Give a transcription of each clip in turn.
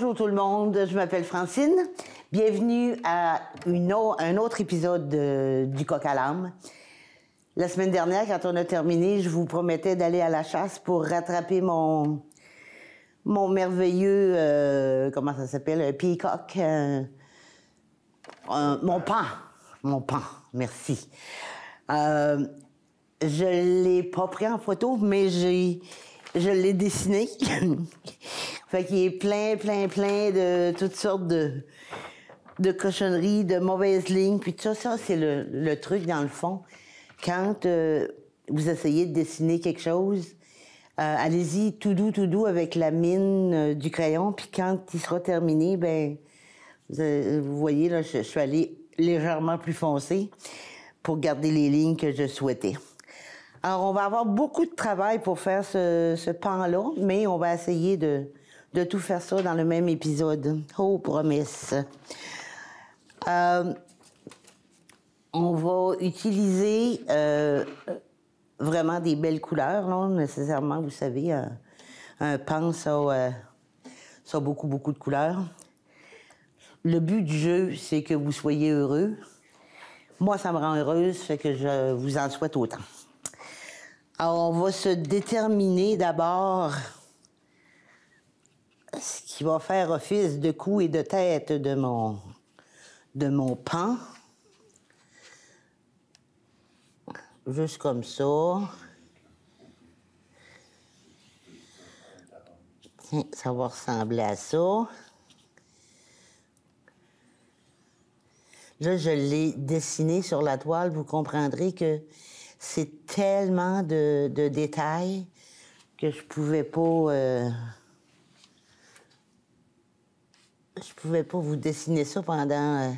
Bonjour tout le monde, je m'appelle Francine. Bienvenue à un autre épisode du Coq à l'âme. La semaine dernière, quand on a terminé, je vous promettais d'aller à la chasse pour rattraper mon merveilleux, comment ça s'appelle, un peacock, mon pan, merci. Je l'ai pas pris en photo, mais je l'ai dessiné. Fait qu'il est plein de toutes sortes de cochonneries, de mauvaises lignes, puis tout ça. Ça, c'est le truc, dans le fond. Quand vous essayez de dessiner quelque chose, allez-y tout doux avec la mine du crayon, puis quand il sera terminé, ben vous voyez, là, je suis allée légèrement plus foncé pour garder les lignes que je souhaitais. Alors, on va avoir beaucoup de travail pour faire ce pan-là, mais on va essayer de tout faire ça dans le même épisode. Oh, promesse! On va utiliser vraiment des belles couleurs, là, nécessairement, vous savez, un pan, ça a beaucoup de couleurs. Le but du jeu, c'est que vous soyez heureux. Moi, ça me rend heureuse, fait que je vous en souhaite autant. Alors, on va se déterminer d'abord ce qui va faire office de cou et de tête de mon pan. Juste comme ça. Tiens, ça va ressembler à ça. Là, je l'ai dessiné sur la toile. Vous comprendrez que c'est tellement de détails que je pouvais pas vous dessiner ça pendant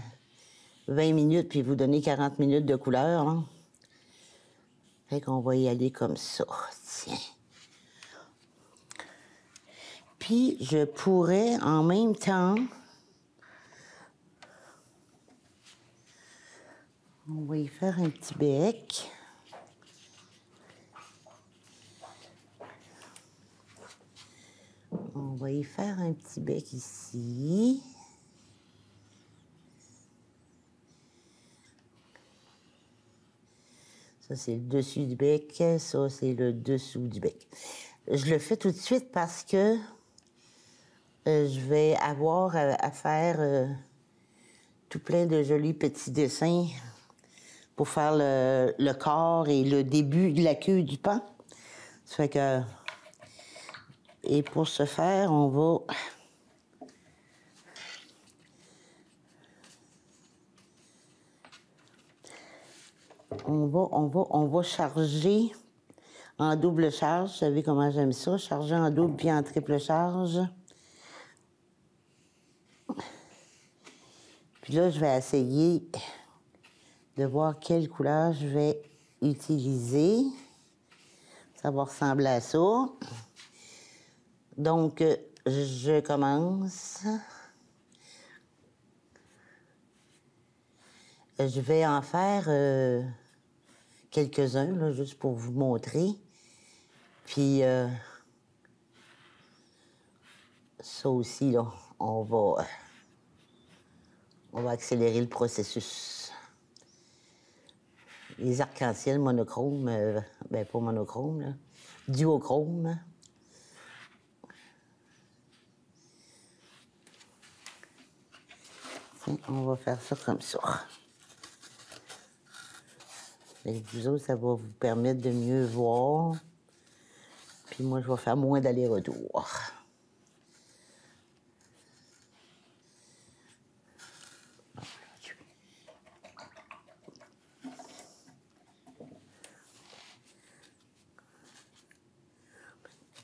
20 minutes puis vous donner 40 minutes de couleur. Hein? Fait qu'on va y aller comme ça. Tiens. Puis, je pourrais en même temps... On va y faire un petit bec. On va y faire un petit bec ici. Ça, c'est le dessus du bec. Ça, c'est le dessous du bec. Je le fais tout de suite parce que je vais avoir à faire tout plein de jolis petits dessins pour faire le corps et le début de la queue du pan. Ça fait que... Et pour ce faire, on va charger en double charge. Vous savez comment j'aime ça? Charger en double puis en triple charge. Puis là, je vais essayer de voir quelle couleur je vais utiliser. Ça va ressembler à ça. Donc, je commence. Je vais en faire quelques-uns, là, juste pour vous montrer. Puis, ça aussi, là, on va accélérer le processus. Les arcs-en-ciel monochromes, ben pas monochrome, là, duochrome. Tiens, on va faire ça comme ça. Et vous autres, ça va vous permettre de mieux voir. Puis moi, je vais faire moins d'aller-retour. Un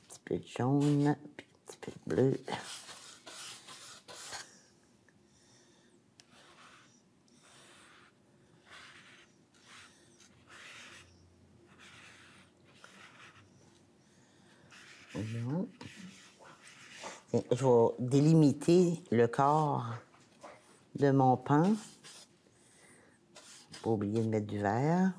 petit peu de jaune, puis un petit peu de bleu. Je vais délimiter le corps de mon pan. Pas oublier de mettre du vert.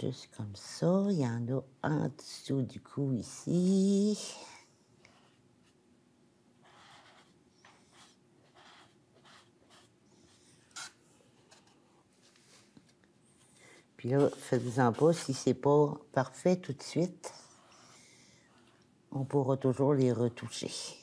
juste comme ça. Il y en a en dessous du cou ici. Puis là, faites-vous-en pas, si c'est pas parfait tout de suite, on pourra toujours les retoucher.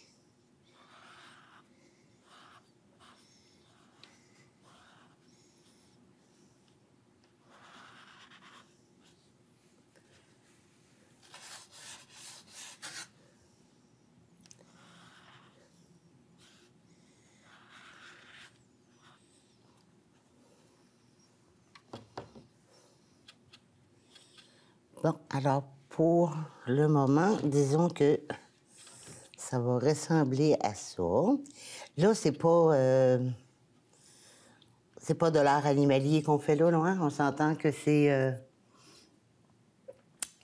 Bon, alors pour le moment, disons que ça va ressembler à ça. Là, c'est pas de l'art animalier qu'on fait là, non, hein? On s'entend que c'est...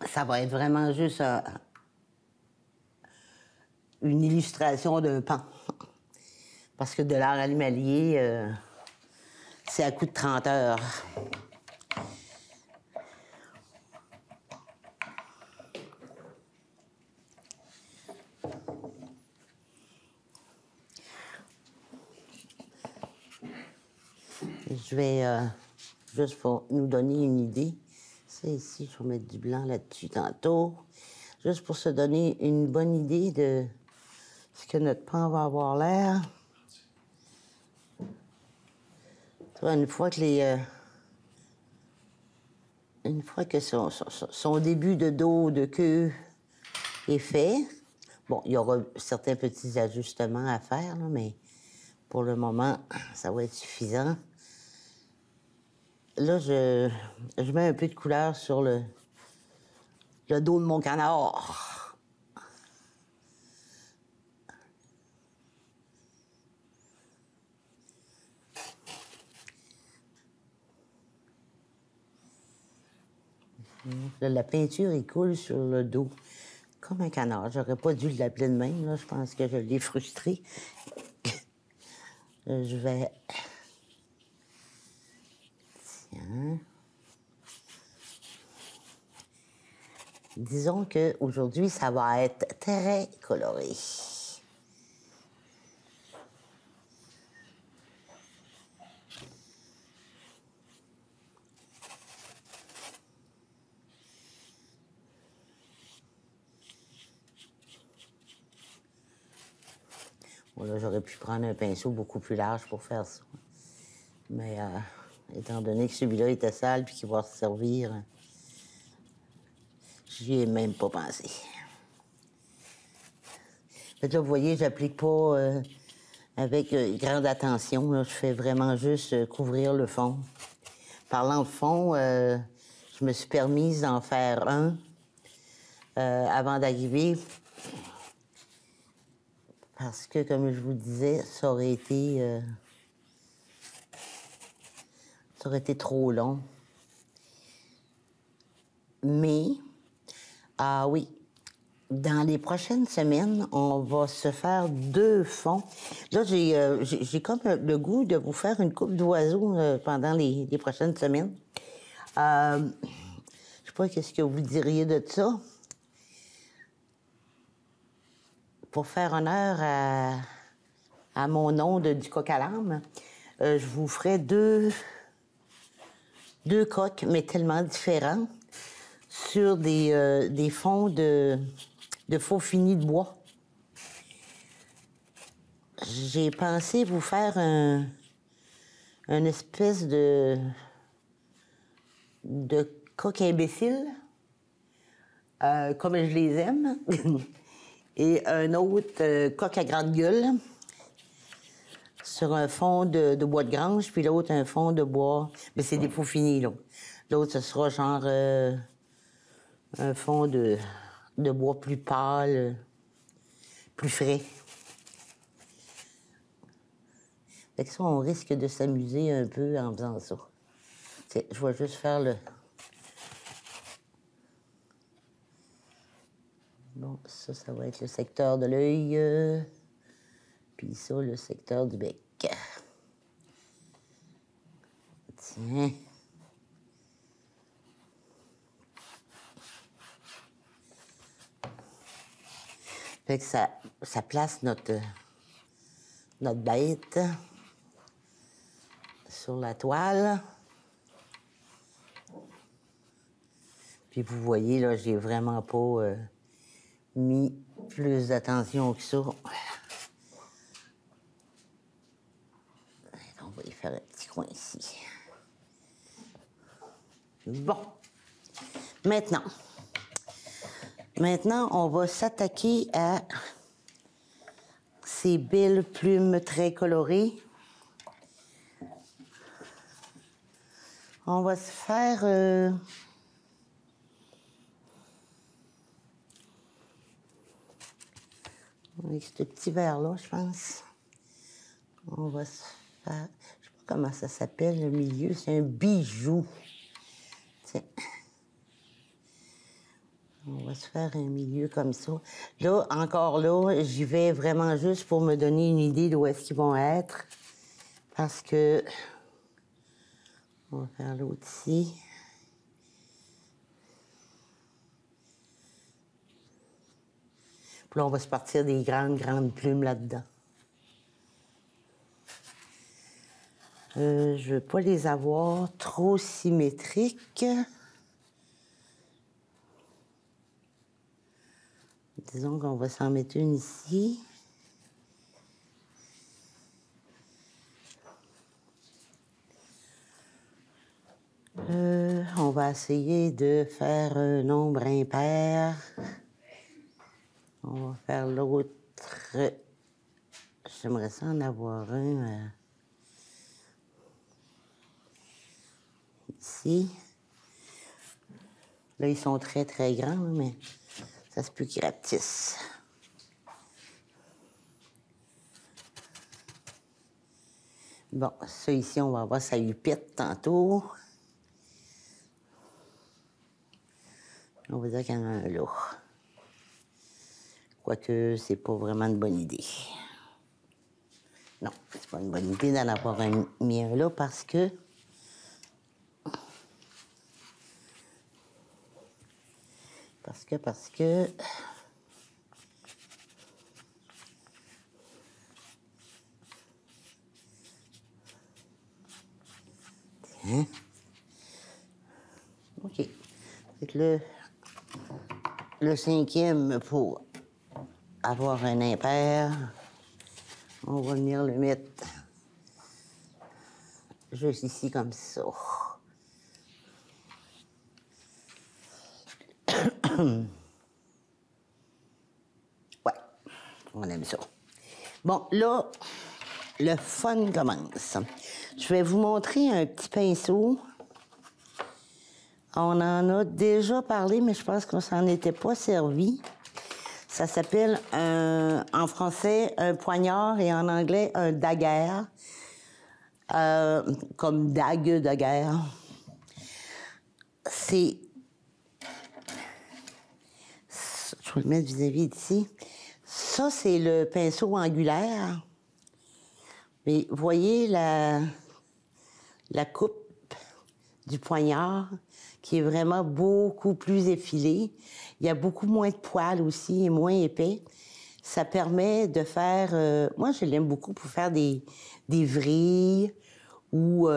ça va être vraiment juste une illustration d'un pan. Parce que de l'art animalier, c'est à coup de 30 heures. Je vais, juste pour nous donner une idée, c'est ici, je vais mettre du blanc là-dessus tantôt, juste pour se donner une bonne idée de ce que notre pan va avoir l'air. Tu vois, une fois que son début de dos, de queue est fait, bon, il y aura certains petits ajustements à faire, là, mais pour le moment, ça va être suffisant. Là, je mets un peu de couleur sur le dos de mon canard. Là, la peinture, il coule sur le dos, comme un canard. J'aurais pas dû l'appeler de même, là. Je pense que je l'ai frustré. Je vais... Tiens... Disons qu'aujourd'hui, ça va être très coloré. Bon, là, j'aurais pu prendre un pinceau beaucoup plus large pour faire ça. Mais étant donné que celui-là était sale puis qu'il va se servir, j'y ai même pas pensé. Fait que là, vous voyez, j'applique pas avec grande attention. Là. Je fais vraiment juste couvrir le fond. Parlant de fond, je me suis permise d'en faire un avant d'arriver. Parce que, comme je vous disais, ça aurait été trop long. Mais, ah oui, dans les prochaines semaines, on va se faire 2 fonds. Là, j'ai comme le goût de vous faire une coupe d'oiseaux pendant les prochaines semaines. Je sais pas qu'est-ce que vous diriez de ça. Pour faire honneur à mon nom du coq à l'âme, je vous ferai deux coques, mais tellement différents, sur des fonds de faux finis de bois. J'ai pensé vous faire une espèce de coq imbécile, comme je les aime, et un autre coq à grande gueule, sur un fond de bois de grange, puis l'autre un fond de bois, mais c'est des faux finis, là. L'autre, ce sera genre un fond de bois plus pâle, plus frais. Fait que ça, on risque de s'amuser un peu en faisant ça. T'sais, je vais juste faire le... Bon, ça va être le secteur de l'œil. Puis ça, le secteur du bec. Tiens. Fait que ça place notre bête sur la toile. Puis vous voyez, là, j'ai vraiment pas mis plus d'attention que ça. On va y faire un petit coin ici. Bon. Maintenant, on va s'attaquer à ces belles plumes très colorées. On va se faire... avec ce petit verre-là, je pense. On va se faire... Je sais pas comment ça s'appelle, le milieu. C'est un bijou. Tiens. On va se faire un milieu comme ça. Là, encore là, j'y vais vraiment juste pour me donner une idée d'où est-ce qu'ils vont être. Parce que... On va faire l'autre ici. Puis là, on va se partir des grandes plumes là-dedans. Je ne veux pas les avoir trop symétriques. Disons qu'on va s'en mettre une ici. On va essayer de faire un nombre impair. On va faire l'autre. J'aimerais ça en avoir un ici. Là, ils sont très grands, mais ça se peut qu'ils rapetissent. Bon, ça ici, on va voir ça hupette tantôt. On va dire qu'il y en a un là. Quoique, c'est pas vraiment une bonne idée. Non, c'est pas une bonne idée d'en avoir mis un là parce que... Tiens. OK. Fait que le cinquième, pour avoir un impair, on va venir le mettre juste ici comme ça. Ouais, on aime ça. Bon, là, le fun commence. Je vais vous montrer un petit pinceau. On en a déjà parlé, mais je pense qu'on s'en était pas servi. Ça s'appelle, en français, un poignard et en anglais, un dagger. Comme dague de guerre. C'est... Je vais le mettre vis-à-vis d'ici. Ça, c'est le pinceau angulaire. Mais voyez la coupe du poignard qui est vraiment beaucoup plus effilée. Il y a beaucoup moins de poils aussi et moins épais. Ça permet de faire... moi, je l'aime beaucoup pour faire des vrilles ou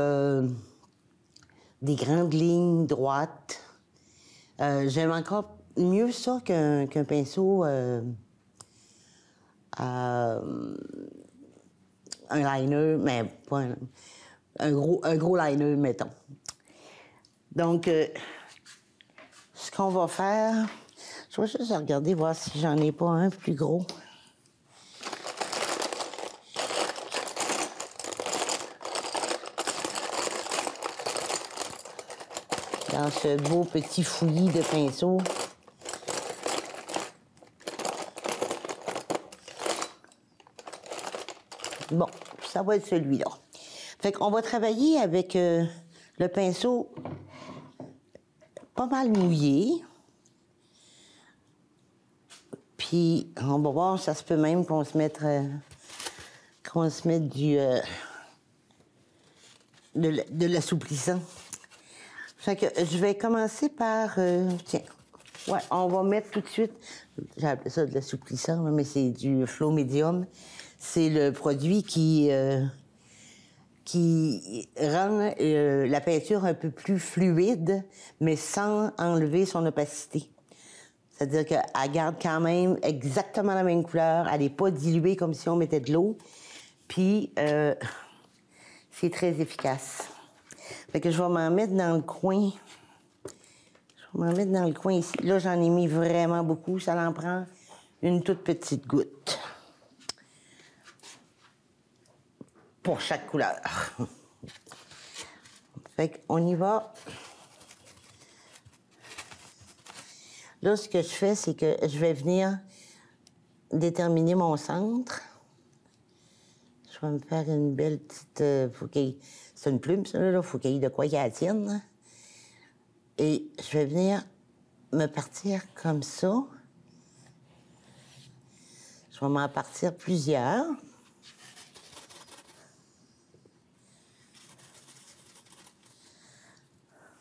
des grandes lignes droites. J'aime encore mieux ça qu'un pinceau... un liner, mais pas un gros liner, mettons. Donc, ce qu'on va faire... Je vais juste regarder, voir si j'en ai pas un plus gros. Dans ce beau petit fouillis de pinceau. Bon, ça va être celui-là. Fait qu'on va travailler avec le pinceau pas mal mouillé. Puis, on va voir, ça se peut même qu'on se mette de l'assouplissant. Fait que je vais commencer par... tiens, Ouais, on va mettre tout de suite, j'ai appelé ça de l'assouplissant, là, mais c'est du Flow Medium. C'est le produit qui rend la peinture un peu plus fluide, mais sans enlever son opacité. C'est-à-dire qu'elle garde quand même exactement la même couleur. Elle n'est pas diluée comme si on mettait de l'eau. Puis, c'est très efficace. Fait que je vais m'en mettre dans le coin. Je vais m'en mettre dans le coin ici. Là, j'en ai mis vraiment beaucoup. Ça en prend une toute petite goutte. Pour chaque couleur. Fait qu'on y va. Là, ce que je fais, c'est que je vais venir déterminer mon centre. Je vais me faire une belle petite... c'est une plume, ça, là. Faut qu'il y ait de quoi qu'elle tienne. Et je vais venir me partir comme ça. Je vais m'en partir plusieurs.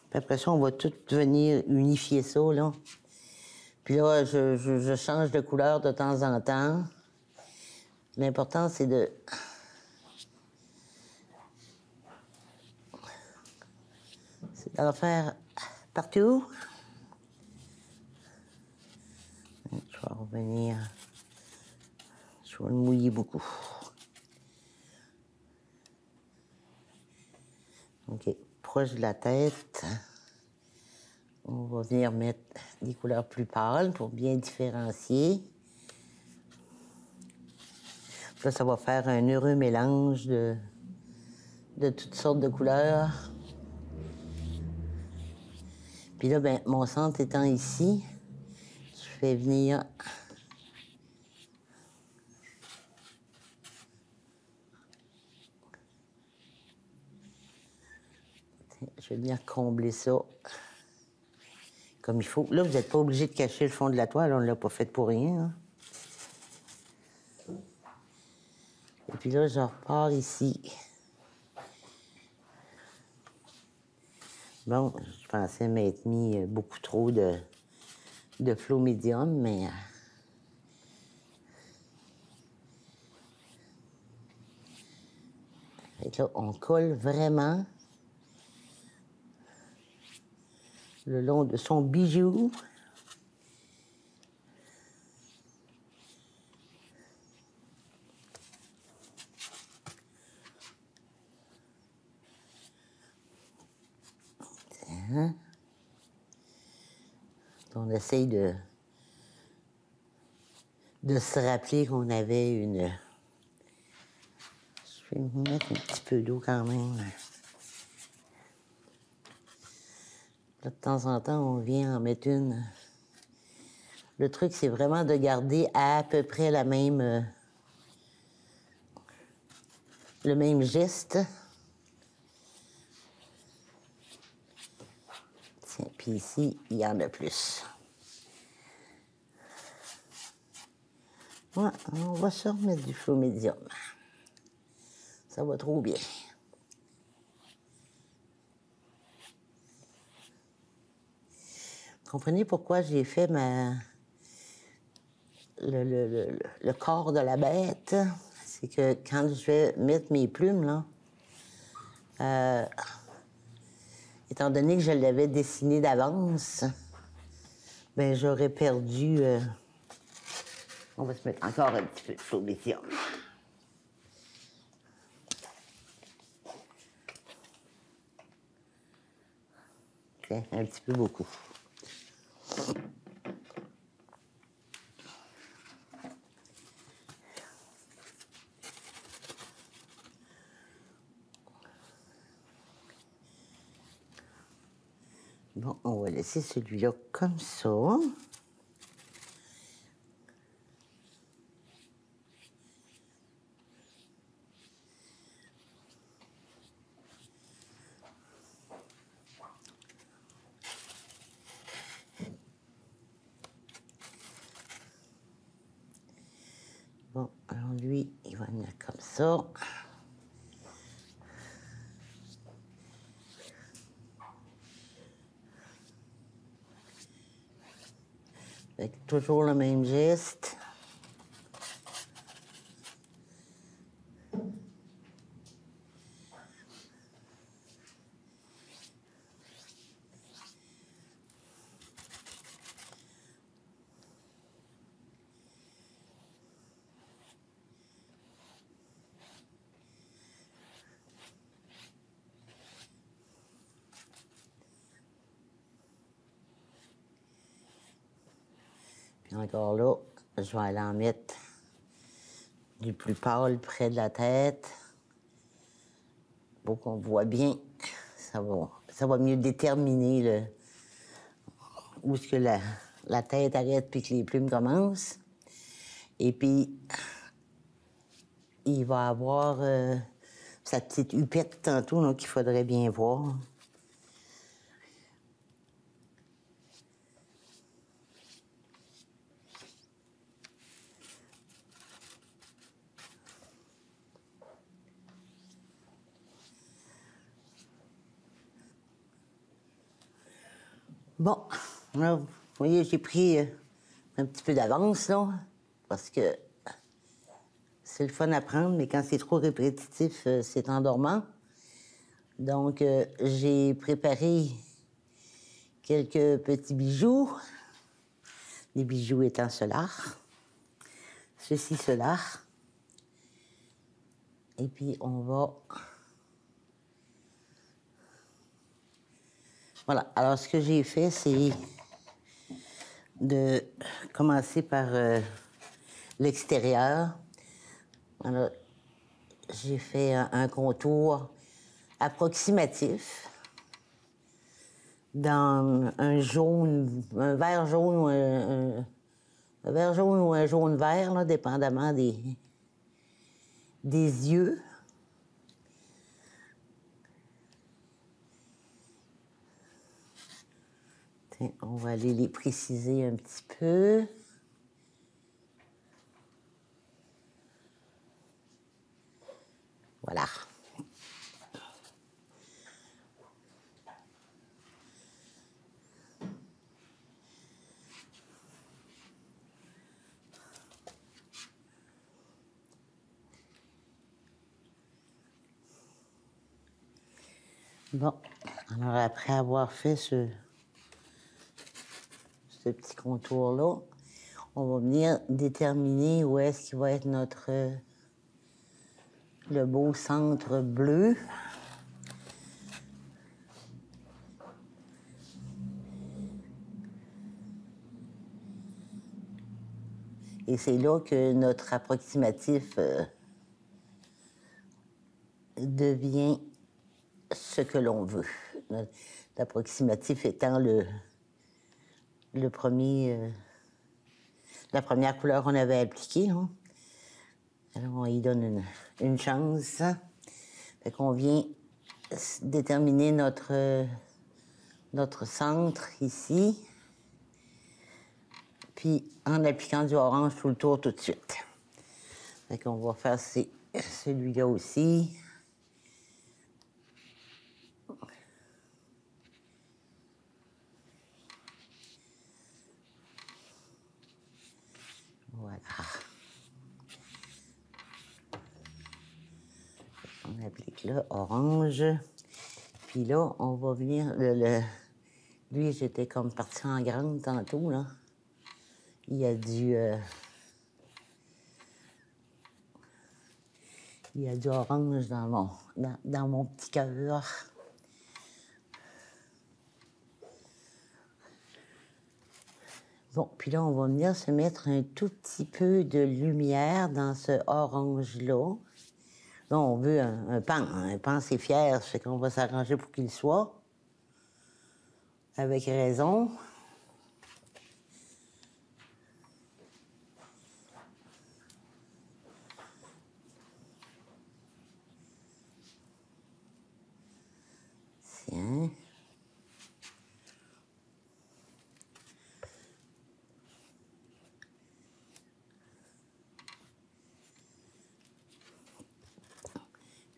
Puis après ça, on va tout venir unifier ça, là. Puis là, je change de couleur de temps en temps. L'important, c'est d'en faire partout. Je vais revenir. Je vais le mouiller beaucoup. OK. Proche de la tête. On va venir mettre des couleurs plus pâles pour bien différencier. Là, ça va faire un heureux mélange de toutes sortes de couleurs. Puis là, ben, mon centre étant ici, je vais venir... Je vais venir combler ça comme il faut. Là, vous n'êtes pas obligé de cacher le fond de la toile, on ne l'a pas fait pour rien. Hein. Et puis là, je repars ici. Bon, je pensais m'être mis beaucoup trop de Flow Medium, mais... Fait que là, on colle vraiment le long de son bijou. Hein? On essaye de se rappeler qu'on avait une... Je vais me mettre un petit peu d'eau quand même. Là, de temps en temps, on vient en mettre une. Le truc, c'est vraiment de garder à peu près le même geste. Tiens, puis ici, il y en a plus. Ouais, on va se remettre du Flow Medium. Ça va trop bien. Comprenez pourquoi j'ai fait le corps de la bête? C'est que quand je vais mettre mes plumes, là, étant donné que je l'avais dessiné d'avance, ben j'aurais perdu... On va se mettre encore un petit peu de Flow Medium. Tiens, un petit peu beaucoup. Bon, on va laisser celui-là comme ça. Bon, alors lui, il va venir comme ça. toujours le même geste. Puis encore là, je vais aller en mettre du plus pâle près de la tête pour qu'on voit bien. Ça va mieux déterminer où est-ce que la tête arrête puis que les plumes commencent. Et puis, il va avoir sa petite hupette tantôt qu'il faudrait bien voir. Bon, là, vous voyez, j'ai pris un petit peu d'avance, là, parce que c'est le fun à prendre, mais quand c'est trop répétitif, c'est endormant. Donc, j'ai préparé quelques petits bijoux, des bijoux étincelants, ceci, cela. Et puis, on va... Voilà, alors ce que j'ai fait, c'est de commencer par l'extérieur. Alors, j'ai fait un contour approximatif dans un jaune, un vert jaune ou un vert jaune ou un jaune vert, là, dépendamment des yeux. Tiens, on va aller les préciser un petit peu. Voilà. Bon, alors après avoir fait ce petit contour-là, on va venir déterminer où est-ce qu'il va être le beau centre bleu. Et c'est là que notre approximatif devient ce que l'on veut. L'approximatif étant le premier, la première couleur qu'on avait appliquée. Hein. Alors, on y donne une chance. Fait qu'on vient déterminer notre centre ici. Puis, en appliquant du orange tout le tour tout de suite. Fait qu'on va faire celui-là aussi. Voilà. On applique là, orange. Puis là, on va venir... Lui, j'étais comme partie en grande tantôt, là. Il y a du orange dans mon petit cœur. Bon, puis là, on va venir se mettre un tout petit peu de lumière dans ce orange-là. Là, on veut un pan. Un pan, c'est fier, fait qu'on va s'arranger pour qu'il soit. Avec raison. Tiens.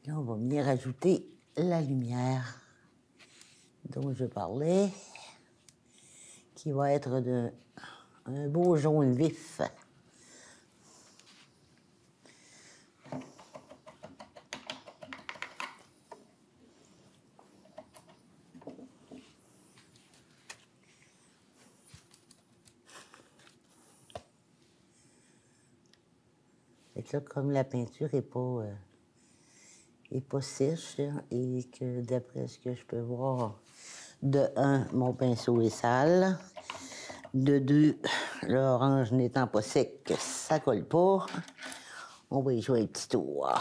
Là, on va venir ajouter la lumière dont je parlais, qui va être Un beau jaune vif. Fait que là, comme la peinture n'est pas sèche, là, et que d'après ce que je peux voir, de un, mon pinceau est sale. De deux, l'orange n'étant pas sec, ça colle pas. On va y jouer un petit tour.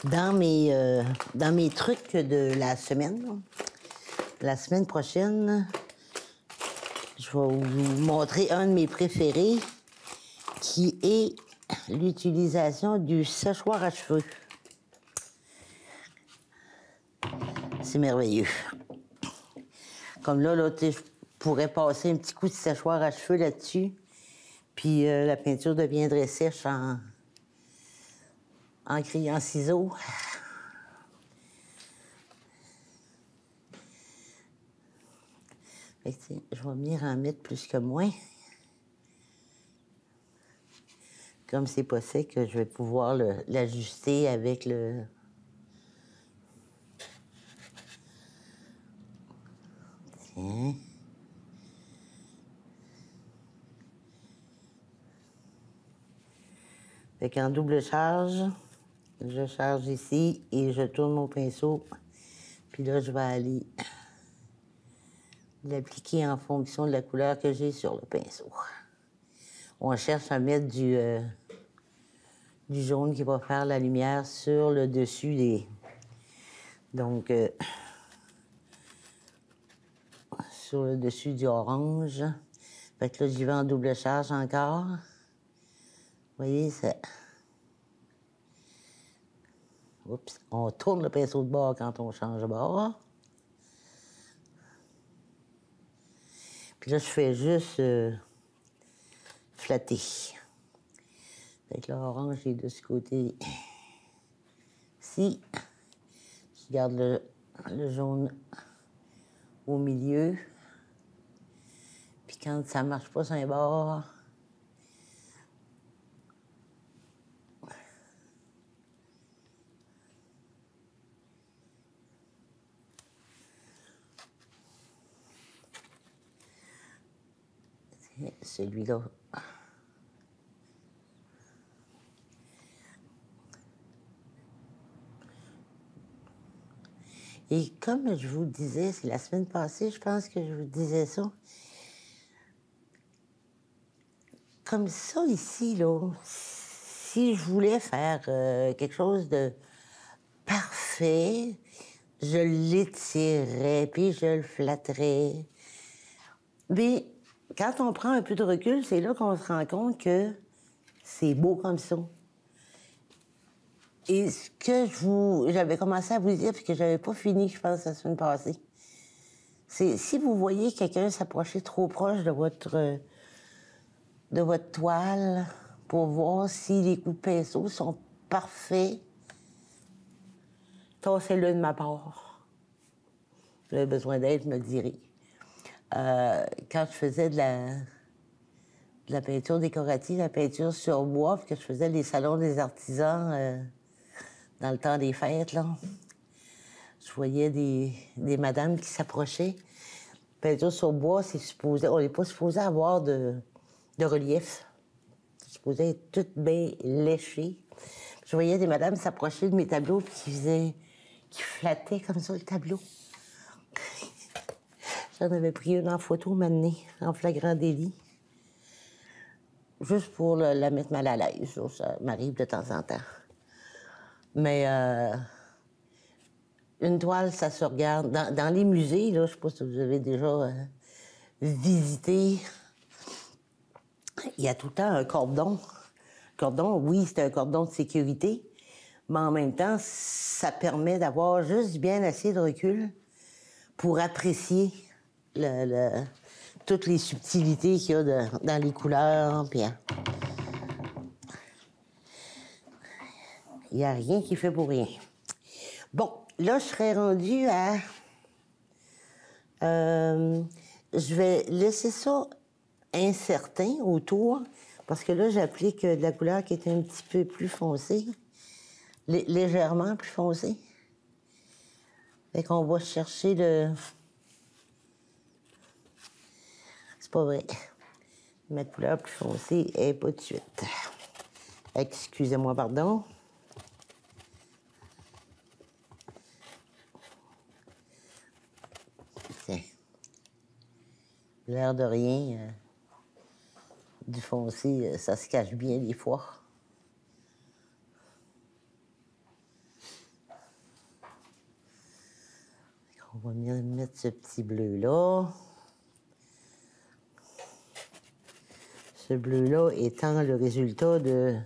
Dans mes trucs de la semaine prochaine, je vais vous montrer un de mes préférés, qui est l'utilisation du séchoir à cheveux. C'est merveilleux. Comme là, je pourrais passer un petit coup de séchoir à cheveux là-dessus, puis la peinture deviendrait sèche en crayon ciseaux. Fait que, je vais venir en mettre plus que moins. Comme c'est pas sec, je vais pouvoir l'ajuster avec le... Tiens. Fait qu'en double charge, je charge ici et je tourne mon pinceau. Puis là, je vais aller l'appliquer en fonction de la couleur que j'ai sur le pinceau. On cherche à mettre du jaune qui va faire la lumière sur le dessus des... Donc, sur le dessus du orange. Fait que là, j'y vais en double charge encore. Vous voyez, ça... Oups, on tourne le pinceau de bord quand on change de bord. Puis là, je fais juste flatter. Fait que l'orange est de ce côté. Si, je garde le jaune au milieu. Puis quand ça ne marche pas sur un bord, celui-là. Et comme je vous disais, c'est la semaine passée, je pense que je vous disais ça. Comme ça ici, là, si je voulais faire quelque chose de parfait, je l'étirerais, puis je le flatterais. Mais quand on prend un peu de recul, c'est là qu'on se rend compte que c'est beau comme ça. Et ce que j'avais commencé à vous dire, puis que j'avais pas fini, je pense, la semaine passée, c'est si vous voyez quelqu'un s'approcher trop proche de votre toile pour voir si les coups de pinceau sont parfaits, tassez-le de ma part. Vous avez besoin d'aide, je me le dirai. Quand je faisais de la peinture décorative, la peinture sur bois, puis que je faisais les salons des artisans dans le temps des fêtes, là, je voyais des madames qui s'approchaient. Peinture sur bois, on n'est pas supposé avoir de relief. C'est supposé être tout bien léché. Je voyais des madames s'approcher de mes tableaux puis qui flattaient comme ça le tableau. J'en avais pris une en photo maintenant, en flagrant délit. Juste pour la mettre mal à l'aise. Ça m'arrive de temps en temps. Mais une toile, ça se regarde. Dans les musées, là, je ne sais pas si vous avez déjà visité, il y a tout le temps un cordon. Cordon, oui, c'est un cordon de sécurité, mais en même temps, ça permet d'avoir juste bien assez de recul pour apprécier toutes les subtilités qu'il y a dans les couleurs. Puis, il n'y a rien qui fait pour rien. Bon, là, je serais rendue à... je vais laisser ça incertain autour, parce que là, j'applique de la couleur qui est un petit peu plus foncée, légèrement plus foncée. Fait qu'on va chercher le... C'est pas vrai. Ma couleur plus foncée est pas de suite. Excusez-moi, pardon. Tiens. L'air de rien, du foncé, ça se cache bien des fois. On va mettre ce petit bleu-là. Ce bleu-là étant le résultat de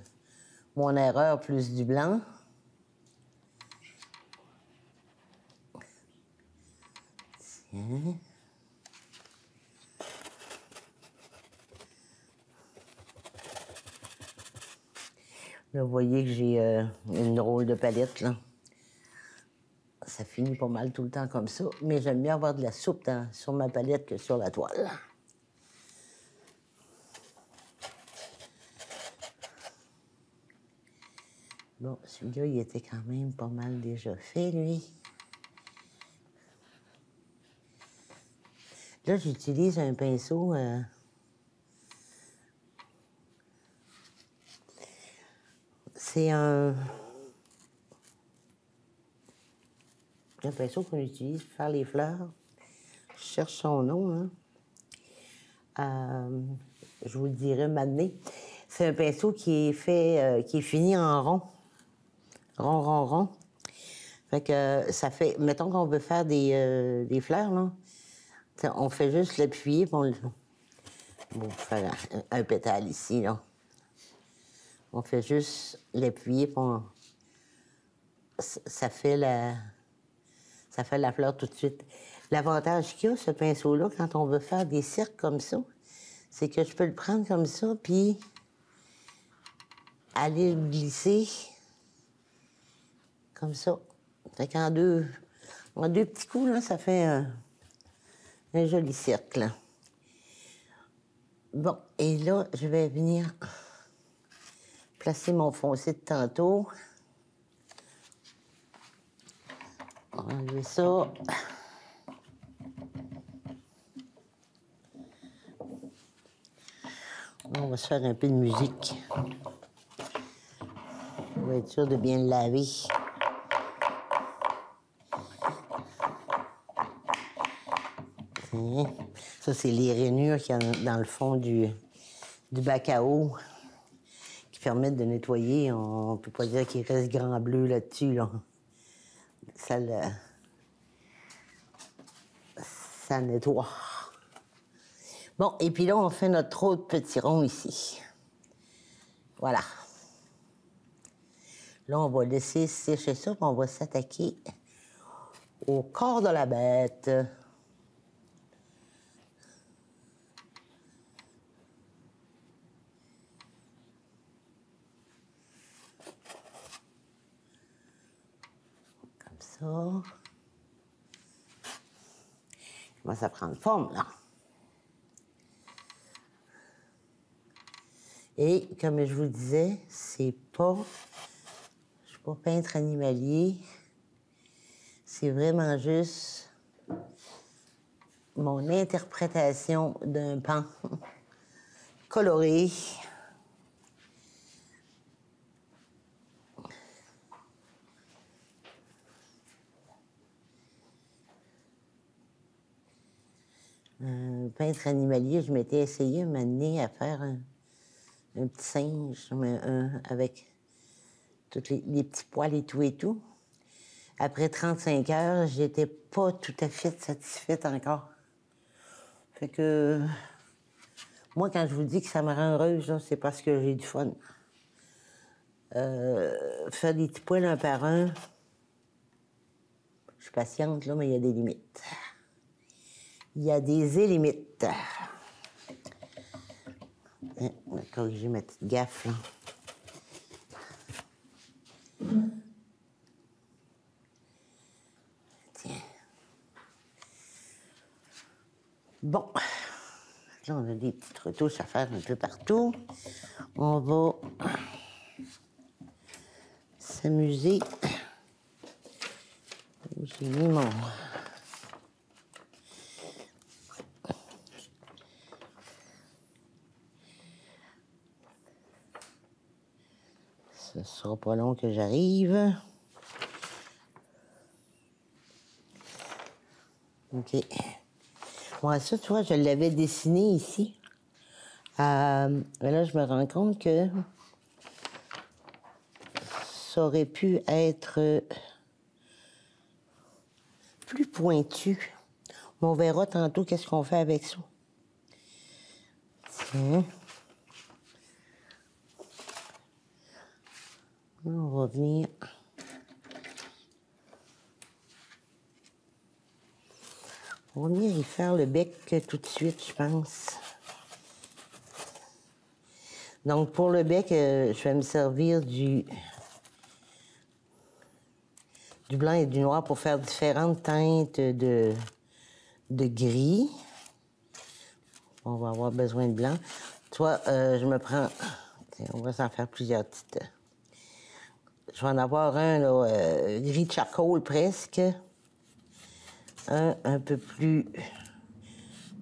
mon erreur plus du blanc. Tiens. Là, vous voyez que j'ai une drôle de palette, là. Ça finit pas mal tout le temps comme ça, mais j'aime mieux avoir de la soupe sur ma palette que sur la toile. Bon, celui-là, il était quand même pas mal déjà fait, lui. Là, j'utilise un pinceau... c'est un pinceau qu'on utilise pour faire les fleurs. Je cherche son nom, hein. Je vous le dirai maintenant. C'est un pinceau qui est fait, qui est fini en rond. Rond, rond, rond. Fait que ça fait... Mettons qu'on veut faire des fleurs, là. On fait juste l'appuyer, puis on le... Bon, faire un pétale ici, là. On fait juste l'appuyer, puis ça fait la fleur tout de suite. L'avantage qu'il y a, ce pinceau-là, quand on veut faire des cercles comme ça, c'est que je peux le prendre comme ça, puis aller le glisser comme ça. Fait qu'en deux petits coups, là, ça fait un joli cercle. Bon, et là, je vais venir placer mon foncé de tantôt. On va enlever ça. On va se faire un peu de musique. On va être sûr de bien le laver. Ça, c'est les rainures qu'il y a dans le fond du bac à eau qui permettent de nettoyer. On ne peut pas dire qu'il reste grand bleu là-dessus, là. Ça nettoie. Bon, et puis là, on fait notre autre petit rond ici. Voilà. Là, on va laisser sécher ça, puis on va s'attaquer au corps de la bête. Comme ça. Il commence à prendre forme, là. Et comme je vous le disais, je suis pas peintre animalier. C'est vraiment juste mon interprétation d'un pan coloré. Un peintre animalier, je m'étais essayé un moment donné à faire un petit singe, avec tous les petits poils et tout. Après 35 heures, j'étais pas tout à fait satisfaite encore. Fait que... Moi, quand je vous dis que ça me rend heureuse, c'est parce que j'ai du fun. Faire des petits poils un par un, je suis patiente, là, mais il y a des limites. Il y a des limites. On va corriger ma petite gaffe, là. Bon, là, on a des petites retouches à faire un peu partout. On va s'amuser. J'ai mis mon... Ce sera pas long que j'arrive. OK. Bon, ça, tu vois, je l'avais dessiné ici. Mais là, je me rends compte que ça aurait pu être plus pointu. Mais on verra tantôt qu'est-ce qu'on fait avec ça. Tiens. On va venir... On va venir y faire le bec tout de suite, je pense. Donc, pour le bec, je vais me servir du blanc et du noir pour faire différentes teintes de gris. On va avoir besoin de blanc. Toi, je me prends... Tiens, on va s'en faire plusieurs petites... Je vais en avoir un, là, gris charcoal presque. Un peu plus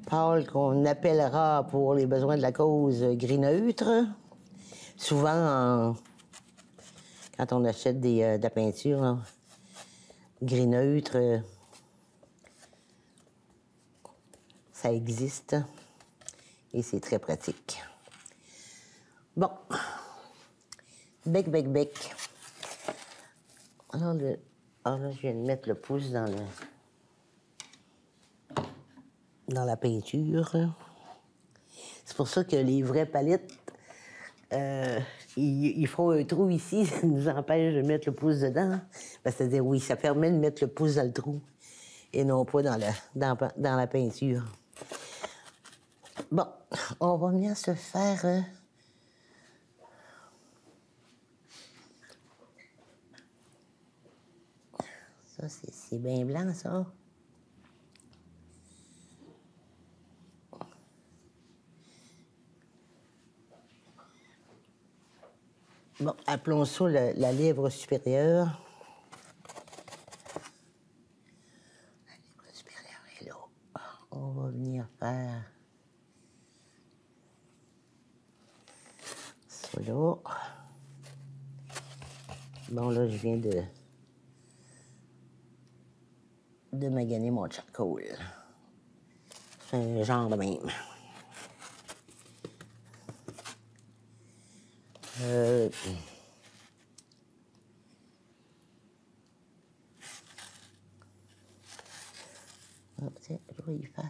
pâle qu'on appellera pour les besoins de la cause gris neutre. Souvent, quand on achète de la peinture, là, gris neutre, ça existe et c'est très pratique. Bon, bec, bec, bec. Alors, là, je viens de mettre le pouce dans la peinture. C'est pour ça que les vraies palettes, ils font un trou ici, ça nous empêche de mettre le pouce dedans. Ben, c'est-à-dire, oui, ça permet de mettre le pouce dans le trou et non pas dans la peinture. Bon, on va venir se faire... Ça, c'est bien blanc, ça. Bon, appelons ça la lèvre supérieure. La lèvre supérieure est là. On va venir faire ça là. Bon, là, je viens de maganer mon charcoal. C'est un genre de même. Oh, tiens, je vais y faire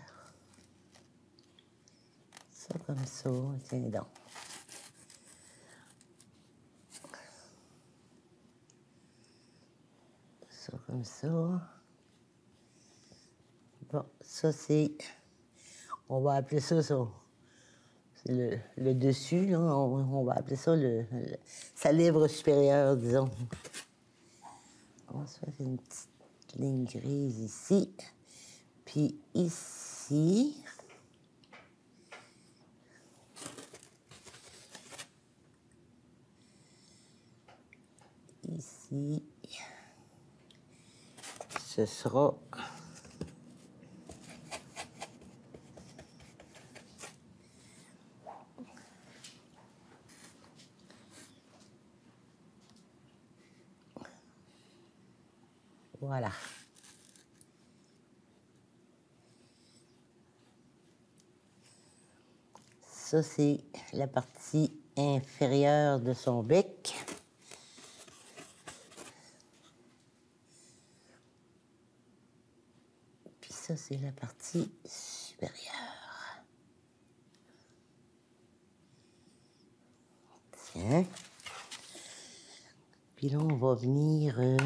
ça comme ça. Tiens donc. Ça comme ça. Bon, ça c'est... On va appeler ça ça. C'est le dessus, là. On va appeler ça sa lèvre supérieure, disons. On va se faire une petite ligne grise ici. Puis ici... Ici... Ce sera... Voilà. Ça, c'est la partie inférieure de son bec. Puis ça, c'est la partie supérieure. Tiens. Puis là, on va venir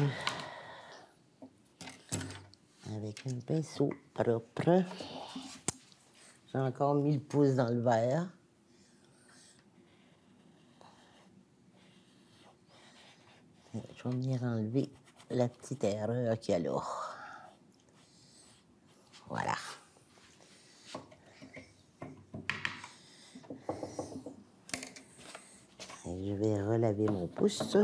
avec un pinceau propre. J'ai encore mis le pouce dans le verre. Je vais venir enlever la petite erreur qu'il y a là. Voilà. Je vais relaver mon pouce.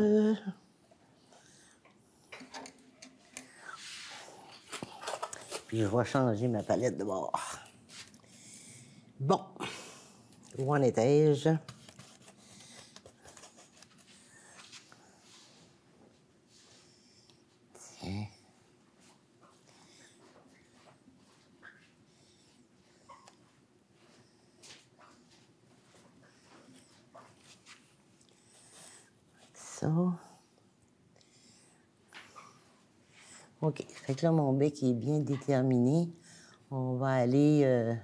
Puis je vais changer ma palette de bord. Bon. Où en étais-je? Tiens. Ça. OK. Fait que là, mon bec est bien déterminé. On va aller...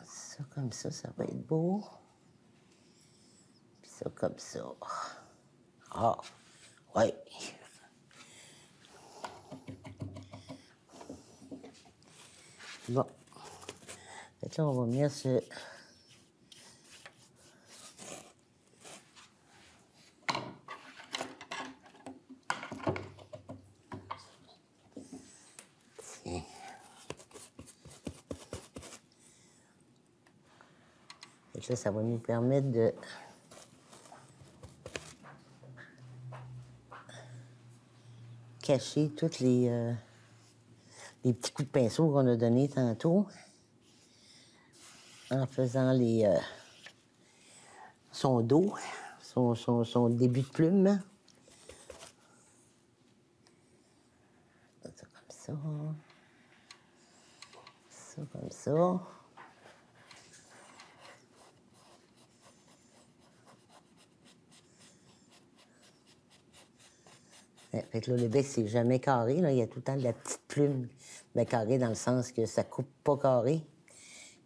ça comme ça va être beau. Puis ça comme ça. Ah, ouais. Bon. Fait que là, on va venir ce... Tiens. Fait que là, ça va nous permettre de... cacher tous les petits coups de pinceau qu'on a donnés tantôt en faisant son dos, son début de plume. Ça comme ça. Ça comme ça. Fait que là, le bec, c'est jamais carré. Là. Il y a tout le temps de la petite plume. Mais carré dans le sens que ça coupe pas carré.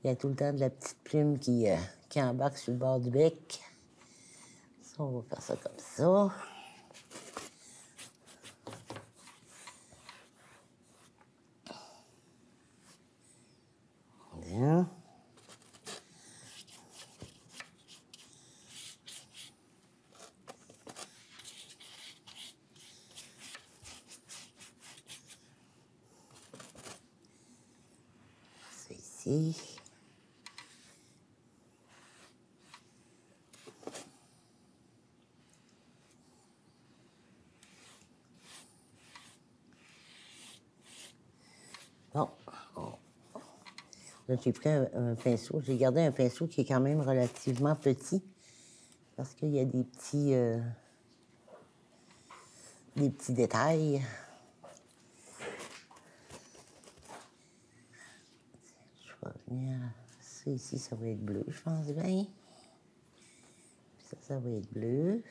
Il y a tout le temps de la petite plume qui embarque sur le bord du bec. Ça, on va faire ça comme ça. Bien. Ça ici. Bon. Là, j'ai pris un pinceau. J'ai gardé un pinceau qui est quand même relativement petit parce qu'il y a des petits détails. Je vais venir... Ça ici, ça va être bleu, je pense bien. Ça va être bleu.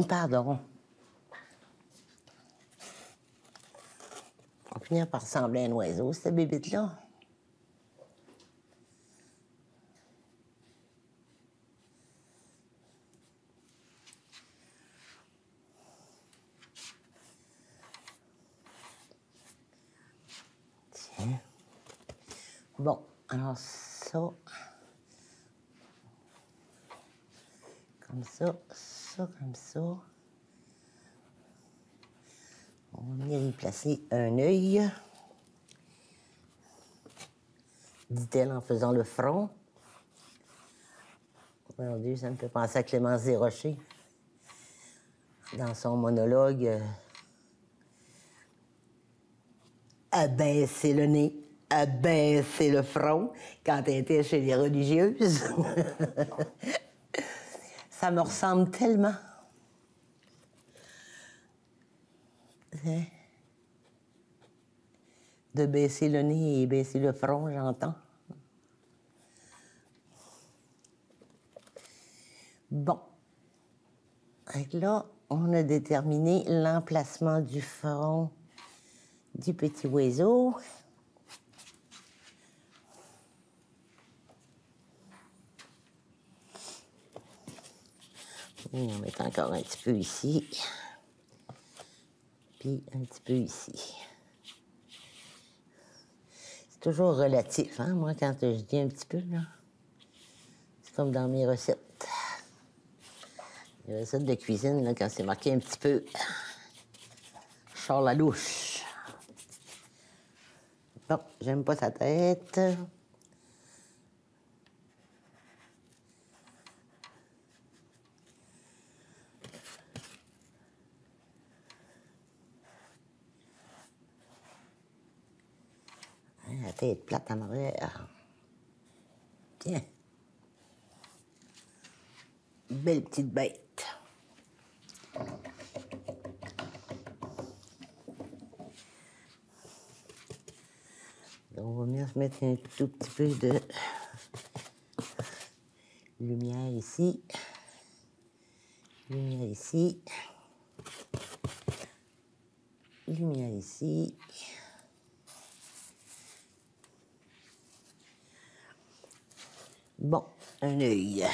Pardon. On va finir par ressembler à un oiseau, cette bébite-là. Tiens. Bon, alors ça... Comme ça comme ça. On va venir y placer un œil. Dit-elle en faisant le front. Mon Dieu, ça me fait penser à Clémence Desrochers. Dans son monologue, abaisser le nez, abaisser le front, quand elle était chez les religieuses. Ça me ressemble tellement. De baisser le nez et baisser le front, j'entends. Bon. Donc là, on a déterminé l'emplacement du front du petit oiseau. Et on met encore un petit peu ici. Puis un petit peu ici. C'est toujours relatif, hein, moi, quand je dis un petit peu, là. C'est comme dans mes recettes. Les recettes de cuisine, là, quand c'est marqué un petit peu, je sors la louche. Bon, j'aime pas sa tête. La tête plate en arrière. Tiens. Belle petite bête. On va venir se mettre un tout petit peu de lumière ici. Lumière ici. Lumière ici. Bon, un œil.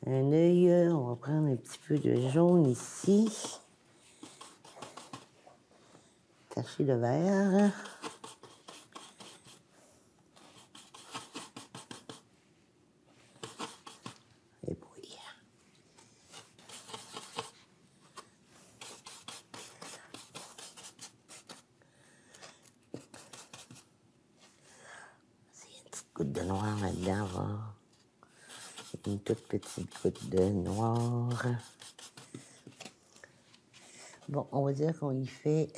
Un œil, on va prendre un petit peu de jaune ici. Tacher de vert. Et puis. C'est une petite goutte de noir là-dedans, va. Une toute petite goutte de noir. Bon, on va dire qu'on y fait...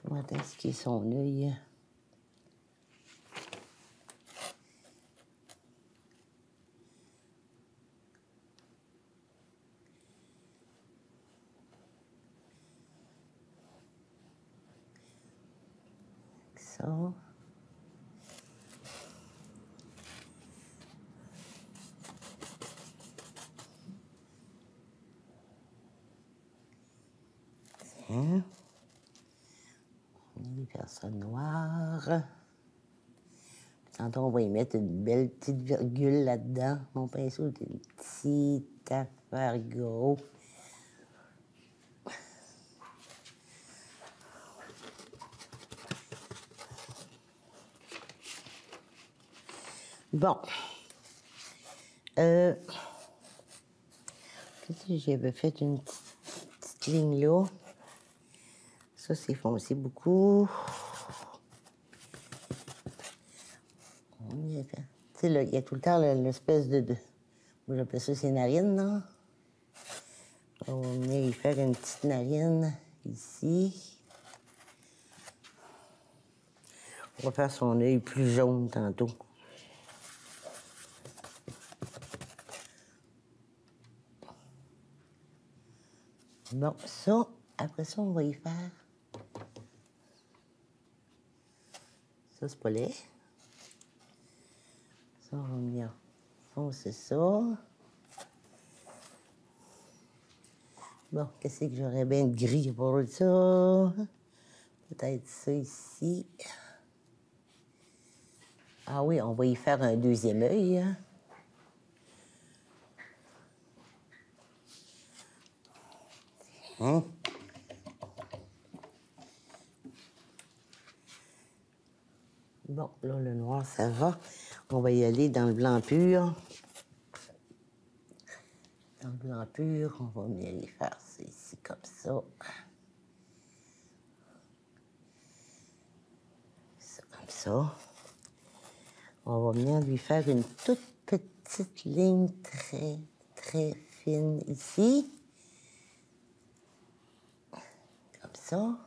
Comment est-ce qu'il est son œil? Ça. Tiens. Des personnes noires. Tantôt, on va y mettre une belle petite virgule là-dedans. Mon pinceau est une petite affaire gros. Bon. Qu'est-ce que j'avais fait une petite ligne là. Ça, c'est foncé beaucoup. Tu sais, là, il y a tout le temps l'espèce de... Moi, j'appelle ça ses narines, là. On va venir y faire une petite narine ici. On va faire son œil plus jaune tantôt. Bon, ça, après ça, on va y faire... Ça, c'est pas laid. Ça, on va venir foncer ça. Bon, qu'est-ce que j'aurais bien de gris pour ça? Peut-être ça ici. Ah oui, on va y faire un deuxième œil. Hein? Bon, là, le noir, ça va. On va y aller dans le blanc pur. Dans le blanc pur, on va venir y faire ça ici, comme ça. Ça, comme ça. On va venir lui faire une toute petite ligne très, très fine ici. Comme ça.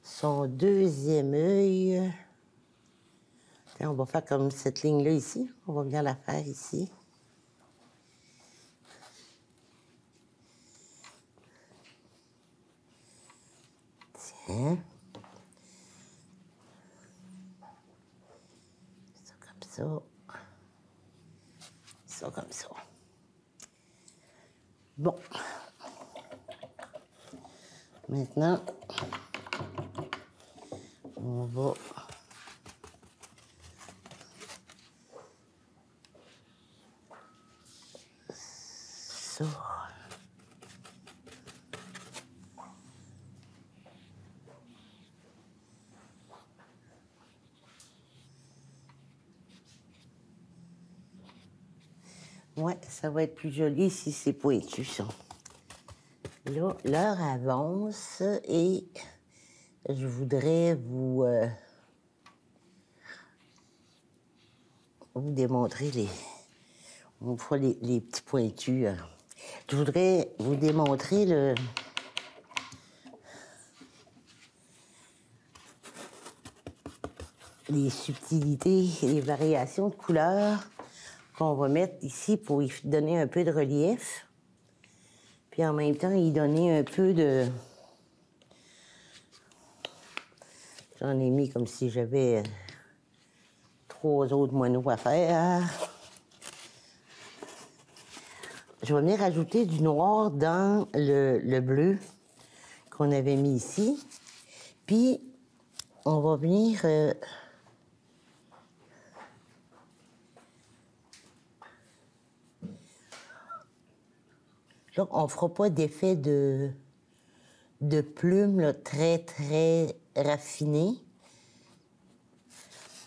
Son deuxième œil. On va faire comme cette ligne-là ici. On va venir la faire ici. Tiens. Ça comme ça. Ça comme ça. Bon. Maintenant, on va... Ça. Ouais, ça va être plus joli si c'est pointu, ça. Là, l'heure avance et je voudrais vous démontrer on voit les petits pointus. Je voudrais vous démontrer les subtilités et les variations de couleurs qu'on va mettre ici pour y donner un peu de relief. Puis en même temps, y donner un peu de... J'en ai mis comme si j'avais 3 autres moineaux à faire. Je vais venir ajouter du noir dans le bleu qu'on avait mis ici. Puis, on va venir... Là, on ne fera pas d'effet de plume là, très, très raffiné.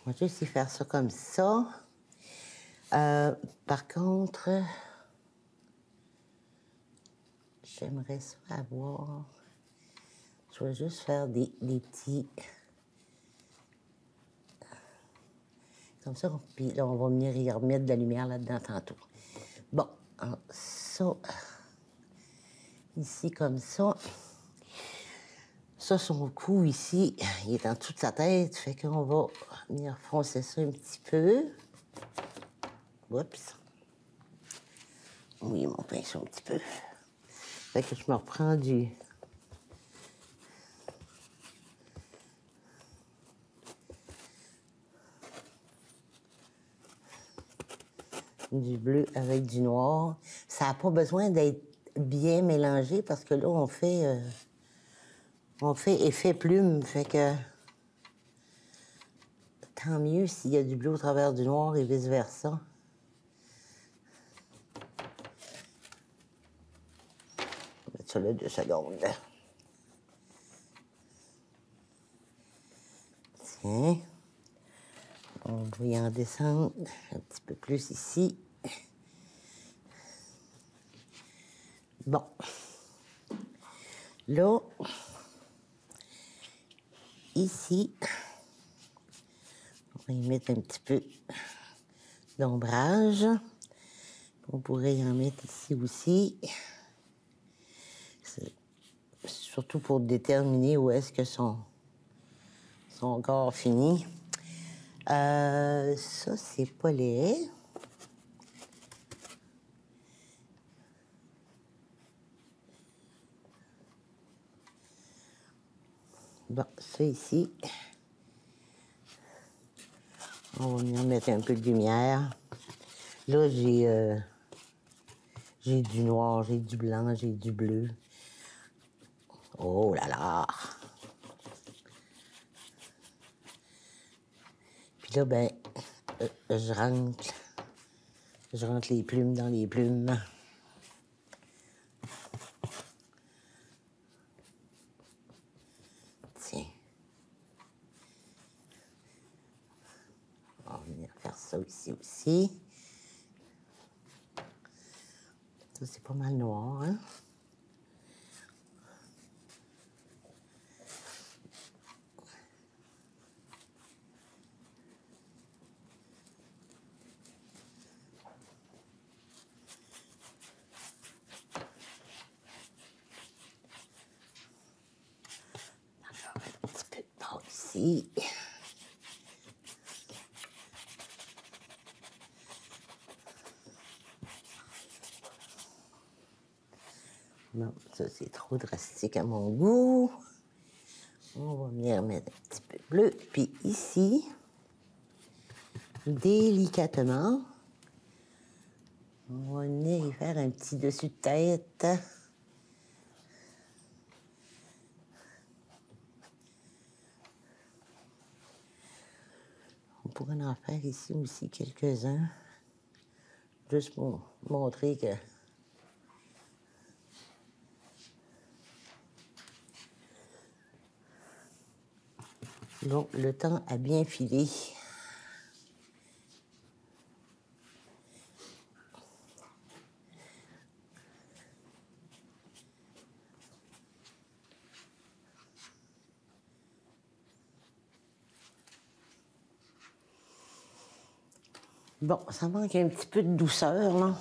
On va juste y faire ça comme ça. Par contre, j'aimerais ça avoir... Je vais juste faire des petits... Comme ça, puis là, on va venir y remettre de la lumière là-dedans tantôt. Bon, alors, ça... Ici, comme ça. Ça, son cou, ici, il est en dessous de sa tête. Fait qu'on va venir froncer ça un petit peu. Oups. Oui, mon pinceau un petit peu. Fait que je me reprends du bleu avec du noir. Ça n'a pas besoin d'être bien mélangé parce que là, on fait effet plume. Fait que tant mieux s'il y a du bleu au travers du noir et vice-versa. On va mettre ça là 2 secondes. Tiens. On va y en descendre un petit peu plus ici. Bon. Là, ici, on va y mettre un petit peu d'ombrage. On pourrait y en mettre ici aussi. Surtout pour déterminer où est-ce que son corps finit. Ça, c'est pas laid. Bon, ça ici. On va venir mettre un peu de lumière. Là, j'ai du noir, j'ai du blanc, j'ai du bleu. Oh là là! Puis là, ben, je rentre les plumes dans les plumes. Tiens. On va venir faire ça ici aussi. Ça, c'est pas mal noir, hein? Alors, un petit peu de bord ici. Non, ça, c'est trop drastique à mon goût. On va venir mettre un petit peu de bleu. Puis ici, délicatement, on va venir y faire un petit dessus de tête. On pourrait en faire ici aussi quelques-uns. Juste pour montrer que... Donc, le temps a bien filé. Bon, ça manque un petit peu de douceur, là.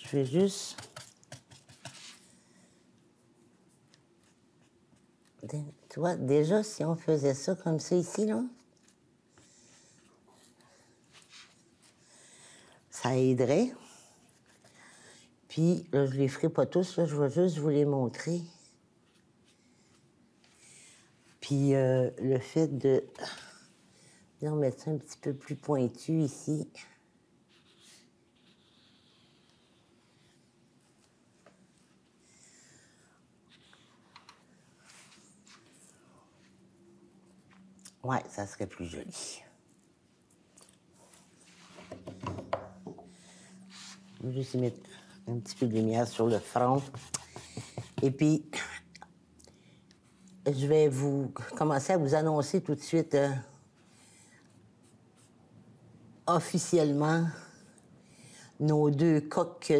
Je vais juste... Tu vois, déjà, si on faisait ça comme ça ici, là, ça aiderait. Puis, là, je les ferai pas tous, là, je vais juste vous les montrer. Puis, le fait de... On met ça un petit peu plus pointu ici. Ouais, ça serait plus joli. Je vais juste y mettre un petit peu de lumière sur le front. Et puis, je vais commencer à vous annoncer tout de suite officiellement nos 2 coqs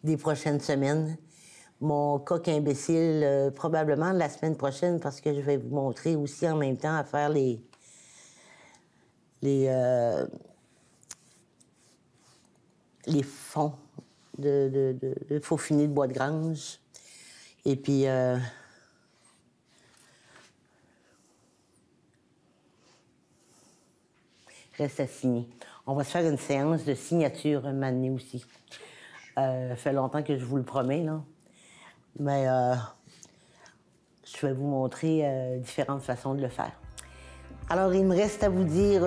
des prochaines semaines. Mon coq imbécile, probablement la semaine prochaine, parce que je vais vous montrer aussi en même temps à faire les fonds de faux finis de bois de grange. Et puis, reste à signer. On va se faire une séance de signature un moment donné aussi. Ça fait longtemps que je vous le promets, là. Mais je vais vous montrer différentes façons de le faire. Alors, il me reste à vous dire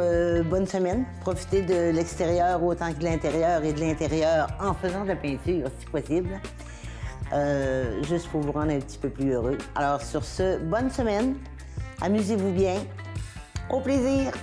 bonne semaine. Profitez de l'extérieur autant que de l'intérieur et de l'intérieur en faisant de la peinture, si possible. Juste pour vous rendre un petit peu plus heureux. Alors, sur ce, bonne semaine. Amusez-vous bien. Au plaisir!